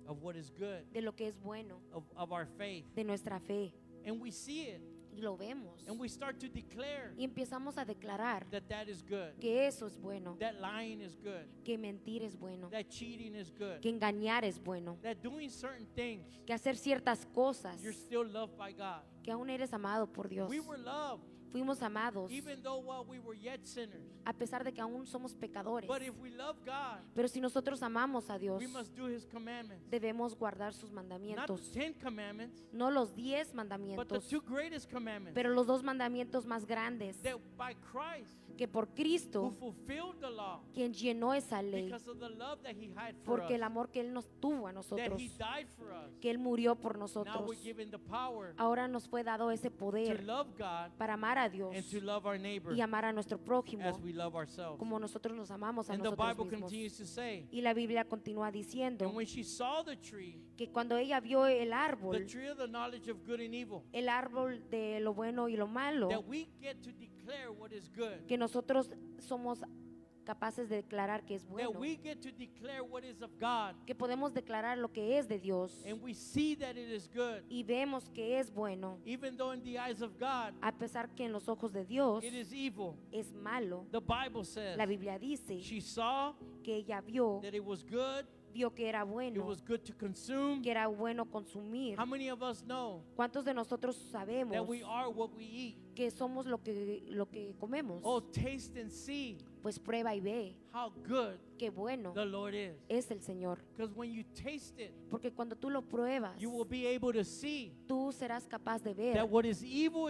[SPEAKER 1] of what is good,
[SPEAKER 2] de lo que es bueno,
[SPEAKER 1] of our faith.
[SPEAKER 2] de nuestra fe.
[SPEAKER 1] And we see it,
[SPEAKER 2] Y lo vemos.
[SPEAKER 1] and we start to declare
[SPEAKER 2] Y empezamos a declarar
[SPEAKER 1] that that is good,
[SPEAKER 2] que eso es bueno,
[SPEAKER 1] that lying is good,
[SPEAKER 2] que mentir es bueno,
[SPEAKER 1] that cheating is good,
[SPEAKER 2] que engañar es bueno,
[SPEAKER 1] that doing certain things,
[SPEAKER 2] que hacer ciertas cosas,
[SPEAKER 1] you're still loved by God.
[SPEAKER 2] que aún eres amado por Dios.
[SPEAKER 1] We were loved,
[SPEAKER 2] Fuimos amados,
[SPEAKER 1] even though while we were yet sinners.
[SPEAKER 2] a pesar de que aún somos pecadores.
[SPEAKER 1] But if we love God,
[SPEAKER 2] Pero si nosotros amamos a Dios,
[SPEAKER 1] we must do His commandments.
[SPEAKER 2] debemos guardar sus
[SPEAKER 1] Not the
[SPEAKER 2] mandamientos.
[SPEAKER 1] 10 commandments,
[SPEAKER 2] No los 10
[SPEAKER 1] but the
[SPEAKER 2] mandamientos,
[SPEAKER 1] 2 greatest commandments.
[SPEAKER 2] pero los 2 mandamientos más grandes,
[SPEAKER 1] That by Christ,
[SPEAKER 2] que por
[SPEAKER 1] who
[SPEAKER 2] Cristo,
[SPEAKER 1] fulfilled the law,
[SPEAKER 2] quien llenó esa ley,
[SPEAKER 1] because of the love that He had for
[SPEAKER 2] porque el
[SPEAKER 1] us,
[SPEAKER 2] amor que Él nos tuvo a
[SPEAKER 1] that
[SPEAKER 2] nosotros,
[SPEAKER 1] He died for us.
[SPEAKER 2] que Él murió por
[SPEAKER 1] Now
[SPEAKER 2] nosotros,
[SPEAKER 1] we're given the power
[SPEAKER 2] ahora nos fue dado ese
[SPEAKER 1] to
[SPEAKER 2] poder
[SPEAKER 1] love God
[SPEAKER 2] para amar a Dios
[SPEAKER 1] and to love our neighbor
[SPEAKER 2] y amar a nuestro prójimo
[SPEAKER 1] as we love ourselves.
[SPEAKER 2] como nosotros nos amamos a
[SPEAKER 1] And the
[SPEAKER 2] nosotros
[SPEAKER 1] Bible
[SPEAKER 2] mismos.
[SPEAKER 1] continues to say,
[SPEAKER 2] Y la Biblia continúa
[SPEAKER 1] and
[SPEAKER 2] diciendo
[SPEAKER 1] when she saw the tree
[SPEAKER 2] que cuando ella vio el árbol
[SPEAKER 1] of the knowledge of good and evil,
[SPEAKER 2] el árbol de lo bueno y lo malo,
[SPEAKER 1] that we get to declare what is good,
[SPEAKER 2] que nosotros somos capaces de declarar que es
[SPEAKER 1] that
[SPEAKER 2] bueno,
[SPEAKER 1] we get to declare what is of God,
[SPEAKER 2] que podemos declarar lo que es de Dios
[SPEAKER 1] and we see that it is good,
[SPEAKER 2] y vemos que es bueno,
[SPEAKER 1] even though in the eyes of God
[SPEAKER 2] a pesar que en los ojos de Dios
[SPEAKER 1] it is evil.
[SPEAKER 2] es malo.
[SPEAKER 1] The Bible says
[SPEAKER 2] La Biblia dice
[SPEAKER 1] she saw
[SPEAKER 2] que ella vio
[SPEAKER 1] that it was good,
[SPEAKER 2] que era
[SPEAKER 1] it
[SPEAKER 2] bueno,
[SPEAKER 1] was good to consume.
[SPEAKER 2] que era bueno consumir.
[SPEAKER 1] How many of us know
[SPEAKER 2] ¿Cuántos de nosotros sabemos
[SPEAKER 1] that we are what we eat?
[SPEAKER 2] que somos lo que comemos?
[SPEAKER 1] Oh, taste and see
[SPEAKER 2] Pues prueba y ve
[SPEAKER 1] how good
[SPEAKER 2] qué bueno
[SPEAKER 1] the Lord is.
[SPEAKER 2] es el Señor.
[SPEAKER 1] Because when you taste it,
[SPEAKER 2] Porque cuando tú lo pruebas,
[SPEAKER 1] you will be able to see
[SPEAKER 2] tú serás capaz de ver
[SPEAKER 1] that what is evil,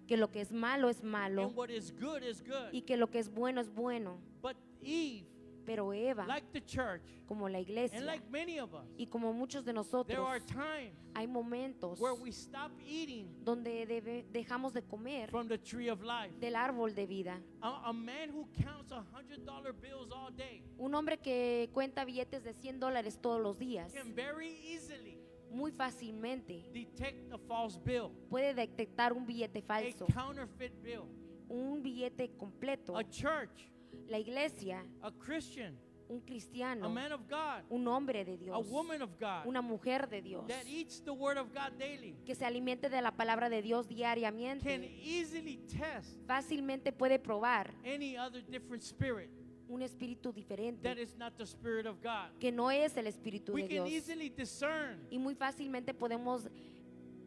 [SPEAKER 2] que lo que es malo es malo
[SPEAKER 1] and what is good is good.
[SPEAKER 2] y que lo que es bueno.
[SPEAKER 1] But Eve,
[SPEAKER 2] Pero Eva,
[SPEAKER 1] like the church,
[SPEAKER 2] como la
[SPEAKER 1] and
[SPEAKER 2] iglesia
[SPEAKER 1] like many of us,
[SPEAKER 2] y como muchos de
[SPEAKER 1] there
[SPEAKER 2] nosotros,
[SPEAKER 1] are times
[SPEAKER 2] hay momentos
[SPEAKER 1] where we stop eating
[SPEAKER 2] donde dejamos de comer
[SPEAKER 1] from the tree of life.
[SPEAKER 2] del árbol de vida.
[SPEAKER 1] A man who counts $100 bills all day
[SPEAKER 2] Un hombre que cuenta billetes de $100 todos los días,
[SPEAKER 1] can very easily
[SPEAKER 2] muy fácilmente
[SPEAKER 1] detect a false bill,
[SPEAKER 2] puede detectar un billete
[SPEAKER 1] a
[SPEAKER 2] falso,
[SPEAKER 1] counterfeit bill.
[SPEAKER 2] un billete completo.
[SPEAKER 1] A church,
[SPEAKER 2] La iglesia,
[SPEAKER 1] a Christian,
[SPEAKER 2] un
[SPEAKER 1] a
[SPEAKER 2] cristiano,
[SPEAKER 1] man of God,
[SPEAKER 2] un hombre de
[SPEAKER 1] a
[SPEAKER 2] Dios,
[SPEAKER 1] woman of God
[SPEAKER 2] una mujer de Dios,
[SPEAKER 1] that eats the word of God daily
[SPEAKER 2] que se alimente de la palabra de Dios
[SPEAKER 1] can
[SPEAKER 2] diariamente,
[SPEAKER 1] easily test
[SPEAKER 2] fácilmente puede probar
[SPEAKER 1] any other different spirit
[SPEAKER 2] un espíritu
[SPEAKER 1] that
[SPEAKER 2] diferente
[SPEAKER 1] is not the spirit of God.
[SPEAKER 2] que no es el espíritu
[SPEAKER 1] We
[SPEAKER 2] de
[SPEAKER 1] can
[SPEAKER 2] Dios.
[SPEAKER 1] easily discern
[SPEAKER 2] Y muy fácilmente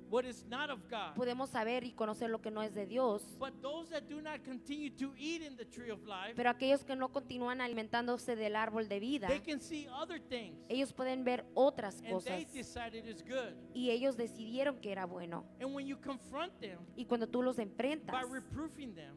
[SPEAKER 1] what is not of God.
[SPEAKER 2] podemos saber y conocer lo que no es de Dios.
[SPEAKER 1] But those that do not continue to eat in the tree of life,
[SPEAKER 2] Pero aquellos que no continúan alimentándose del árbol de vida,
[SPEAKER 1] they can see other things,
[SPEAKER 2] ellos pueden ver otras
[SPEAKER 1] and
[SPEAKER 2] cosas
[SPEAKER 1] they decide it is good.
[SPEAKER 2] y ellos decidieron que era bueno.
[SPEAKER 1] And when you confront them
[SPEAKER 2] Y cuando tú los
[SPEAKER 1] by
[SPEAKER 2] enfrentas,
[SPEAKER 1] reproofing them,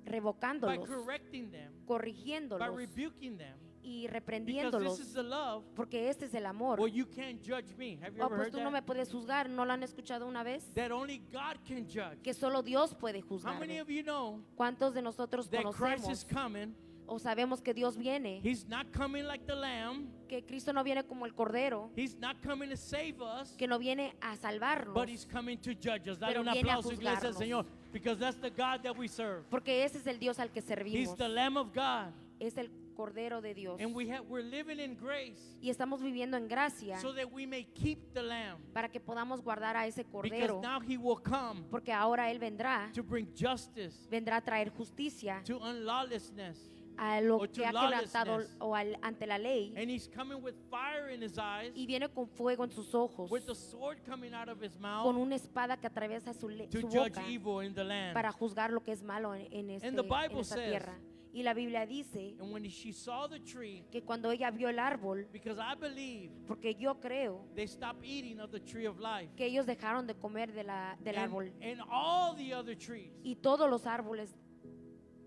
[SPEAKER 1] by
[SPEAKER 2] revocándolos,
[SPEAKER 1] correcting them, by
[SPEAKER 2] corrigiéndolos
[SPEAKER 1] rebuking them,
[SPEAKER 2] y
[SPEAKER 1] because
[SPEAKER 2] reprendiéndolos,
[SPEAKER 1] this is the love,
[SPEAKER 2] porque este es el amor.
[SPEAKER 1] well, you can't judge me. Have you
[SPEAKER 2] Oh,
[SPEAKER 1] ever
[SPEAKER 2] pues
[SPEAKER 1] heard
[SPEAKER 2] tú no me
[SPEAKER 1] that?
[SPEAKER 2] puedes juzgar, ¿no lo han escuchado una vez?
[SPEAKER 1] That only God can judge.
[SPEAKER 2] Que solo Dios puede
[SPEAKER 1] How many
[SPEAKER 2] juzgarme.
[SPEAKER 1] of you know
[SPEAKER 2] ¿Cuántos de nosotros
[SPEAKER 1] that Christ is
[SPEAKER 2] conocemos
[SPEAKER 1] coming?
[SPEAKER 2] o sabemos que Dios viene?
[SPEAKER 1] He's not coming like the lamb.
[SPEAKER 2] Que Cristo no viene como el cordero,
[SPEAKER 1] He's not coming to save us,
[SPEAKER 2] que no viene a salvarnos,
[SPEAKER 1] but he's coming to judge us. Dale
[SPEAKER 2] pero
[SPEAKER 1] un
[SPEAKER 2] viene a
[SPEAKER 1] aplauso, iglesia, al
[SPEAKER 2] juzgarnos.
[SPEAKER 1] Señor, because that's the God that we serve.
[SPEAKER 2] porque ese es el Dios al que
[SPEAKER 1] He's
[SPEAKER 2] servimos,
[SPEAKER 1] the Lamb of God,
[SPEAKER 2] es el Cordero de Dios.
[SPEAKER 1] and we're living in grace
[SPEAKER 2] Y estamos viviendo en gracia
[SPEAKER 1] so that we may keep the lamb,
[SPEAKER 2] para que podamos guardar a ese
[SPEAKER 1] because
[SPEAKER 2] Cordero,
[SPEAKER 1] now he will come
[SPEAKER 2] porque ahora Él vendrá,
[SPEAKER 1] to bring justice
[SPEAKER 2] vendrá a traer justicia
[SPEAKER 1] to unlawlessness,
[SPEAKER 2] a lo
[SPEAKER 1] or to
[SPEAKER 2] que ha quebrantado
[SPEAKER 1] lawlessness.
[SPEAKER 2] o ante la ley,
[SPEAKER 1] and he's coming with fire in his eyes,
[SPEAKER 2] y viene con fuego en sus ojos,
[SPEAKER 1] with the sword coming out of his
[SPEAKER 2] con
[SPEAKER 1] mouth
[SPEAKER 2] una espada que atraviesa su
[SPEAKER 1] to
[SPEAKER 2] boca
[SPEAKER 1] judge evil in the land.
[SPEAKER 2] para juzgar lo que es malo en
[SPEAKER 1] And the Bible
[SPEAKER 2] esta
[SPEAKER 1] says
[SPEAKER 2] tierra. Y la Biblia dice
[SPEAKER 1] And when she saw the tree,
[SPEAKER 2] que cuando ella vio el árbol,
[SPEAKER 1] because I believe
[SPEAKER 2] porque yo creo
[SPEAKER 1] they stopped eating of the tree of life.
[SPEAKER 2] que ellos dejaron de comer del árbol
[SPEAKER 1] And all the other trees.
[SPEAKER 2] y todos los árboles,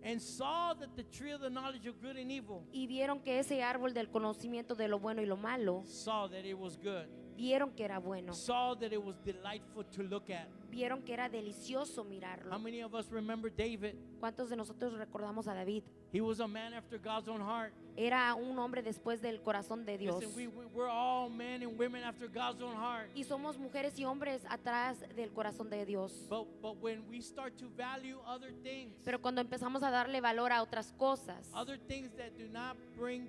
[SPEAKER 1] And saw that the tree of the knowledge of good and evil,
[SPEAKER 2] y vieron que ese árbol del conocimiento de lo bueno y lo malo,
[SPEAKER 1] saw that it was good.
[SPEAKER 2] vieron que era bueno,
[SPEAKER 1] Saw that it was delightful to look at.
[SPEAKER 2] vieron que era delicioso mirarlo.
[SPEAKER 1] How many of us remember David?
[SPEAKER 2] ¿Cuántos de nosotros recordamos a David?
[SPEAKER 1] He was a man after God's own heart.
[SPEAKER 2] Era un hombre después del corazón de Dios.
[SPEAKER 1] Listen, we're all men and women after God's own heart.
[SPEAKER 2] Y somos mujeres y hombres atrás del corazón de Dios.
[SPEAKER 1] But when we start to value other things,
[SPEAKER 2] Pero cuando empezamos a darle valor a otras cosas,
[SPEAKER 1] other things that do not bring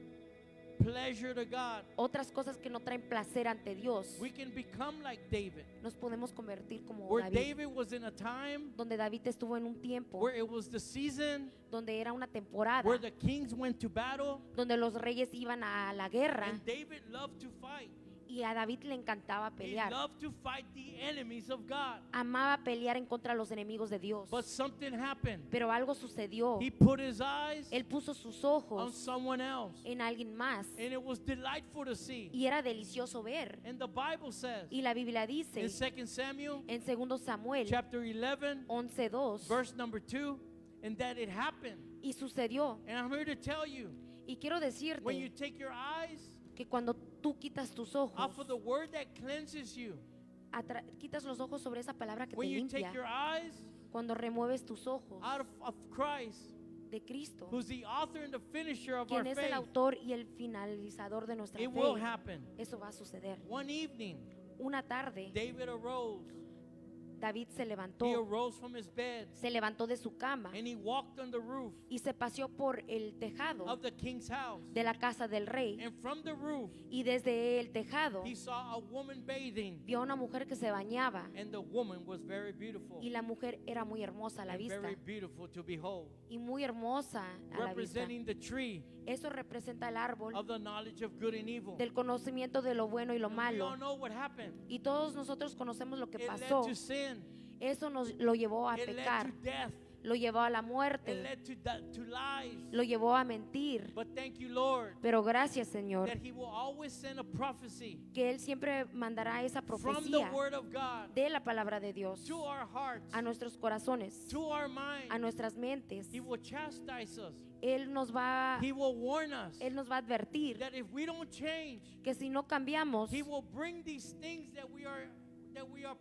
[SPEAKER 1] pleasure to God,
[SPEAKER 2] otras cosas que no traen placer ante Dios,
[SPEAKER 1] we can become like David.
[SPEAKER 2] nos podemos convertir como
[SPEAKER 1] Where
[SPEAKER 2] David,
[SPEAKER 1] David was in a time
[SPEAKER 2] donde David estuvo en un tiempo,
[SPEAKER 1] where it was the season
[SPEAKER 2] donde era una temporada,
[SPEAKER 1] where the kings went to battle,
[SPEAKER 2] donde los reyes iban a la guerra
[SPEAKER 1] and David loved to fight.
[SPEAKER 2] y a David le encantaba
[SPEAKER 1] He
[SPEAKER 2] pelear.
[SPEAKER 1] loved to fight the enemies of God.
[SPEAKER 2] Amaba pelear en contra de los enemigos de Dios.
[SPEAKER 1] But something happened.
[SPEAKER 2] Pero algo sucedió.
[SPEAKER 1] He put his eyes
[SPEAKER 2] Él puso sus
[SPEAKER 1] on
[SPEAKER 2] ojos
[SPEAKER 1] someone else,
[SPEAKER 2] en alguien más
[SPEAKER 1] and it was delightful to see.
[SPEAKER 2] y era delicioso ver.
[SPEAKER 1] And the Bible says
[SPEAKER 2] Y la Biblia
[SPEAKER 1] in
[SPEAKER 2] dice
[SPEAKER 1] 2 Samuel
[SPEAKER 2] en 2 Samuel
[SPEAKER 1] chapter 11
[SPEAKER 2] 11:2,
[SPEAKER 1] verse number 2, and that it happened.
[SPEAKER 2] y sucedió.
[SPEAKER 1] And I'm here to tell you,
[SPEAKER 2] Y quiero
[SPEAKER 1] when you
[SPEAKER 2] decirte
[SPEAKER 1] take your eyes
[SPEAKER 2] que cuando tú quitas tus
[SPEAKER 1] off
[SPEAKER 2] ojos,
[SPEAKER 1] of the word that cleanses you,
[SPEAKER 2] quitas los ojos sobre esa palabra que te
[SPEAKER 1] when you take your
[SPEAKER 2] limpia,
[SPEAKER 1] eyes
[SPEAKER 2] cuando remueves tus ojos
[SPEAKER 1] out of Christ,
[SPEAKER 2] de Cristo,
[SPEAKER 1] who's the author and the finisher of our
[SPEAKER 2] quien es el
[SPEAKER 1] faith,
[SPEAKER 2] autor y el finalizador de nuestra
[SPEAKER 1] it will
[SPEAKER 2] fe,
[SPEAKER 1] happen.
[SPEAKER 2] eso va a suceder.
[SPEAKER 1] One evening,
[SPEAKER 2] Una tarde,
[SPEAKER 1] David arose.
[SPEAKER 2] David se
[SPEAKER 1] He
[SPEAKER 2] levantó,
[SPEAKER 1] arose from his bed
[SPEAKER 2] se levantó de su cama
[SPEAKER 1] and he walked on the roof
[SPEAKER 2] y se paseó por el tejado
[SPEAKER 1] of the king's house.
[SPEAKER 2] de la casa del rey,
[SPEAKER 1] And from the roof,
[SPEAKER 2] y desde el tejado
[SPEAKER 1] he saw a woman bathing,
[SPEAKER 2] vio a una mujer que se bañaba,
[SPEAKER 1] and the woman was very beautiful.
[SPEAKER 2] y la mujer era muy hermosa a la
[SPEAKER 1] And
[SPEAKER 2] vista
[SPEAKER 1] very beautiful to behold,
[SPEAKER 2] y muy hermosa a la vista.
[SPEAKER 1] representing the tree
[SPEAKER 2] Eso representa el árbol
[SPEAKER 1] of the knowledge of good and evil.
[SPEAKER 2] del conocimiento de lo bueno y lo
[SPEAKER 1] And we all
[SPEAKER 2] malo.
[SPEAKER 1] know what happened.
[SPEAKER 2] Y todos nosotros conocemos lo que
[SPEAKER 1] It led
[SPEAKER 2] pasó.
[SPEAKER 1] to sin.
[SPEAKER 2] Eso nos lo llevó a
[SPEAKER 1] It led
[SPEAKER 2] pecar,
[SPEAKER 1] to death.
[SPEAKER 2] lo llevó a la
[SPEAKER 1] It
[SPEAKER 2] muerte,
[SPEAKER 1] led to lies.
[SPEAKER 2] lo llevó a mentir.
[SPEAKER 1] But thank you, Lord,
[SPEAKER 2] Pero gracias, Señor,
[SPEAKER 1] that He will always send a prophecy
[SPEAKER 2] que Él siempre mandará esa
[SPEAKER 1] from the
[SPEAKER 2] profecía
[SPEAKER 1] Word of God
[SPEAKER 2] de la palabra de Dios
[SPEAKER 1] to our hearts,
[SPEAKER 2] a nuestros corazones,
[SPEAKER 1] to our mind.
[SPEAKER 2] a nuestras mentes.
[SPEAKER 1] He will chastise us.
[SPEAKER 2] Él nos va
[SPEAKER 1] He will warn us
[SPEAKER 2] a advertir
[SPEAKER 1] that if we don't change,
[SPEAKER 2] que si no cambiamos,
[SPEAKER 1] He will bring these things that we are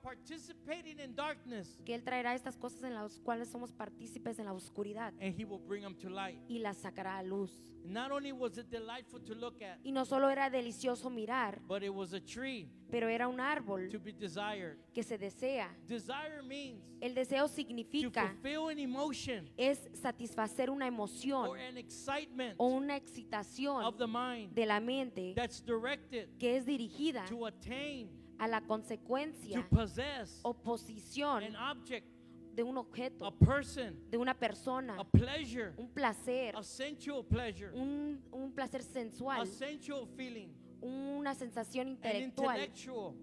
[SPEAKER 1] participating in darkness,
[SPEAKER 2] que Él traerá estas cosas en las cuales somos partícipes en la oscuridad
[SPEAKER 1] and He will bring them to light.
[SPEAKER 2] y las sacará a luz.
[SPEAKER 1] Not only was it delightful to look at,
[SPEAKER 2] Y no solo era delicioso mirar,
[SPEAKER 1] but it was a tree
[SPEAKER 2] pero era un árbol
[SPEAKER 1] to be desired.
[SPEAKER 2] que se desea.
[SPEAKER 1] Desire means
[SPEAKER 2] El deseo
[SPEAKER 1] to
[SPEAKER 2] significa
[SPEAKER 1] fulfill an emotion
[SPEAKER 2] es satisfacer una emoción
[SPEAKER 1] or an excitement
[SPEAKER 2] o una excitación
[SPEAKER 1] of the mind
[SPEAKER 2] de la mente
[SPEAKER 1] that's directed
[SPEAKER 2] que es dirigida
[SPEAKER 1] to attain,
[SPEAKER 2] a la
[SPEAKER 1] to
[SPEAKER 2] consecuencia
[SPEAKER 1] possess
[SPEAKER 2] o posición
[SPEAKER 1] an object,
[SPEAKER 2] de un
[SPEAKER 1] a
[SPEAKER 2] objeto,
[SPEAKER 1] person,
[SPEAKER 2] de una persona,
[SPEAKER 1] a pleasure,
[SPEAKER 2] un placer,
[SPEAKER 1] a sensual pleasure,
[SPEAKER 2] un placer
[SPEAKER 1] a
[SPEAKER 2] sensual,
[SPEAKER 1] sensual feeling,
[SPEAKER 2] una sensación
[SPEAKER 1] an
[SPEAKER 2] intelectual
[SPEAKER 1] intellectual,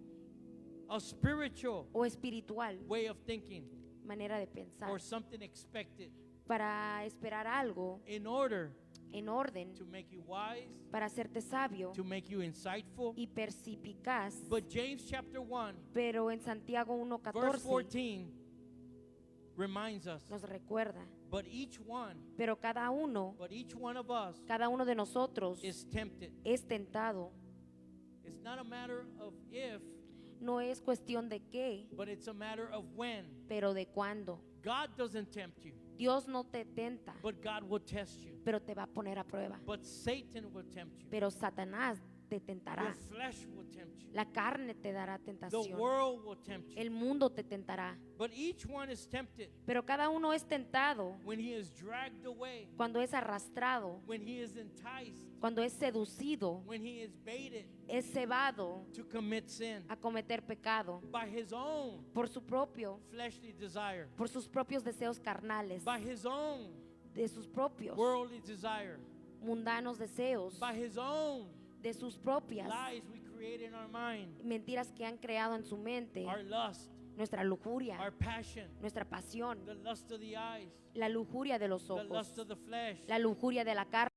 [SPEAKER 1] a spiritual
[SPEAKER 2] o espiritual,
[SPEAKER 1] way of thinking,
[SPEAKER 2] manera de pensar,
[SPEAKER 1] or something expected
[SPEAKER 2] para esperar algo
[SPEAKER 1] in order
[SPEAKER 2] en orden,
[SPEAKER 1] to make you wise,
[SPEAKER 2] para hacerte sabio
[SPEAKER 1] to make you insightful.
[SPEAKER 2] y perspicaz.
[SPEAKER 1] But James chapter 1
[SPEAKER 2] Pero en Santiago
[SPEAKER 1] verse
[SPEAKER 2] 1:14
[SPEAKER 1] 14 reminds us,
[SPEAKER 2] nos recuerda,
[SPEAKER 1] but each one of us
[SPEAKER 2] cada uno de nosotros
[SPEAKER 1] is tempted.
[SPEAKER 2] es tentado.
[SPEAKER 1] It's not a matter of if,
[SPEAKER 2] No es cuestión de qué,
[SPEAKER 1] but it's a matter of when.
[SPEAKER 2] pero de cuándo.
[SPEAKER 1] God doesn't tempt you,
[SPEAKER 2] Dios no te tenta,
[SPEAKER 1] but God will test you.
[SPEAKER 2] pero te va a poner a prueba.
[SPEAKER 1] But Satan will tempt you.
[SPEAKER 2] Pero Satanás te
[SPEAKER 1] Your
[SPEAKER 2] tentará.
[SPEAKER 1] flesh will tempt you.
[SPEAKER 2] La carne te dará
[SPEAKER 1] The
[SPEAKER 2] tentación.
[SPEAKER 1] world will tempt you.
[SPEAKER 2] El mundo te tentará.
[SPEAKER 1] But each one is tempted
[SPEAKER 2] Pero cada uno es tentado
[SPEAKER 1] when he is dragged away,
[SPEAKER 2] cuando es arrastrado,
[SPEAKER 1] when he is enticed,
[SPEAKER 2] cuando es seducido,
[SPEAKER 1] when he is baited
[SPEAKER 2] es cebado
[SPEAKER 1] to commit sin
[SPEAKER 2] a cometer pecado
[SPEAKER 1] by his own
[SPEAKER 2] por su propio,
[SPEAKER 1] fleshly desire,
[SPEAKER 2] por sus propios deseos carnales,
[SPEAKER 1] by his own
[SPEAKER 2] de sus propios
[SPEAKER 1] worldly desire,
[SPEAKER 2] mundanos deseos,
[SPEAKER 1] by his own
[SPEAKER 2] de sus propias
[SPEAKER 1] lies we create in our mind,
[SPEAKER 2] mentiras que han creado en su mente,
[SPEAKER 1] our lust,
[SPEAKER 2] nuestra lujuria,
[SPEAKER 1] our passion,
[SPEAKER 2] nuestra pasión,
[SPEAKER 1] the lust of the eyes,
[SPEAKER 2] la lujuria de los
[SPEAKER 1] the
[SPEAKER 2] ojos,
[SPEAKER 1] lust of the flesh,
[SPEAKER 2] la lujuria de la carne,